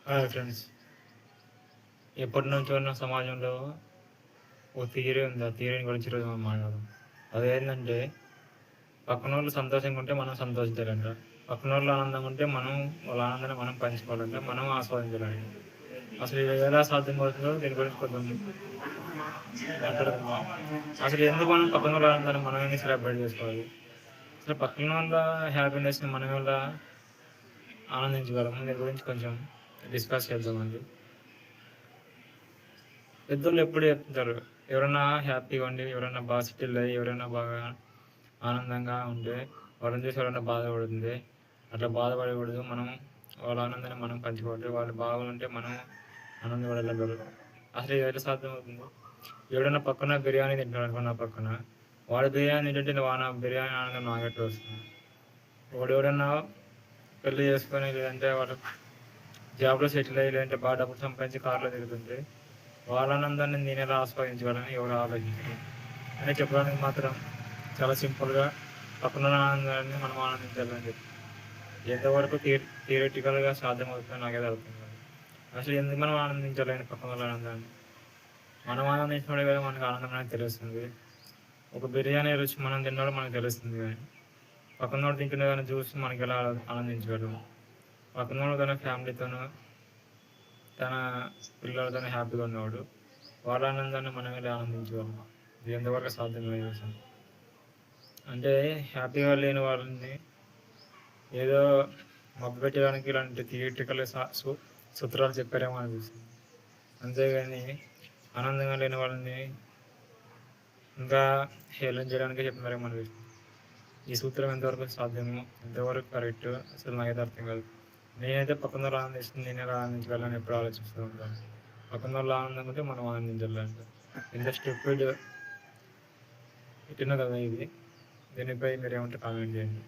Hi friends. ఎప్పటి నుంచో ఉన్న సమాజంలో ఓ థియరీ ఉంది. ఆ థియరీ గురించి ఈరోజు మనం మాట్లాడదాం. అదేంటంటే, పక్కనోళ్ళు సంతోషంగా ఉంటే మనం సంతోషించాలంట. పక్కనోళ్ళు ఆనందంగా ఉంటే వాళ్ళ ఆనందాన్ని మనం పంచుకోవాలంట. మనం ఆస్వాదించాలంట. అసలు ఇది ఎలా సాధ్యమవుతుందో దీని గురించి కొంచెం మాట్లాడుకుందాం. అసలు ఎందుకు మనం పక్కనోళ్ళ ఆనందాన్ని మనమే సెలబ్రేట్ చేసుకోవాలి? అసలు పక్కనోళ్ళ హ్యాపీనెస్ని మనం ఎలా ఆనందించగలము? దీని గురించి కొంచెం డిస్కస్ చేద్దామండి. పెద్దోళ్ళు ఎప్పుడు చెప్తుంటారు, ఎవరైనా హ్యాపీగా ఉండి, ఎవరైనా బాగా సెటిల్ అయ్యి, ఎవరైనా బాగా ఆనందంగా ఉంటే వాళ్ళని చూసి ఎవరైనా బాధపడుతుంది. అట్లా బాధపడకూడదు. మనం వాళ్ళ ఆనందాన్ని మనం పంచుకోవాలి. వాళ్ళు బాగుంటే మనం ఆనందపడగలరు. అసలు ఇది ఎట్లా సాధ్యమవుతుంది? ఎవడైనా పక్కన బిర్యానీ తింటాడు అనుకో, నా పక్కన వాడు బిర్యానీ తింటుంటే వాన బిర్యానీ ఆనందం నాగట్టు వస్తుంది. వాడు ఎవడన్నా పెళ్లి చేసుకొని, లేదంటే వాడు జాబ్లో సెటిల్ అయ్యి, లేదంటే బాగా డబ్బులు సంపాదించి కార్లో తిరుగుతుంటే వాళ్ళ ఆనందాన్ని నేను ఎలా ఆస్వాదించాలని ఎవరు ఆలోచించారు అని చెప్పడానికి మాత్రం చాలా సింపుల్గా పక్కన ఆనందాన్ని మనం ఆనందించాలని చెప్పి ఎంతవరకు థియరిటికల్గా సాధ్యమవుతుందో నాకేది అర్థం కాదు. అసలు ఎందుకు మనం ఆనందించాలని పక్కన వాళ్ళ ఆనందాన్ని? మనం ఆనందించినప్పుడే కదా మనకు ఆనందం అనేది తెలుస్తుంది. ఒక బిర్యానీ రుచి మనం తిన్నప్పుడు మనకు తెలుస్తుంది, కానీ పక్కనోడు తింటున్న కానీ చూసి మనకి ఎలా ఆనందించగలము? పక్కనోడు తన ఫ్యామిలీతోనూ తన పిల్లలతో హ్యాపీగా ఉన్నవాడు వాళ్ళ ఆనందాన్ని మనం ఎలా ఆనందించగలం? ఇది ఎంతవరకు సాధ్యమయ్యే విషయం? అంటే హ్యాపీగా లేని వాళ్ళని ఏదో మభ్యపెట్టడానికి ఇలాంటి థియేట్రికల్ సూత్రాలు చెప్పారేమో అనిపిస్తుంది. అంతేగాని ఆనందంగా లేని వాళ్ళని ఇంకా హేళన చేయడానికి చెప్తున్నారేమో అనిపిస్తుంది. ఈ సూత్రం ఎంతవరకు సాధ్యమో, ఎంతవరకు కరెక్ట్, అసలు నాకైతే అర్థం కాదు. నేనైతే పక్కన వాళ్ళు ఆనందిస్తుంది నేను ఎలా ఆనందించగలని ఎప్పుడు ఆలోచిస్తూ ఉంటాను. పక్కన వాళ్ళు ఆనందంగా ఉంటే మనం ఆనందించాలంట. ఎంత స్టెప్ ఇటున్నా కదా ఇది. దీనిపై మీరు ఏమంటే కామెంట్ చేయండి.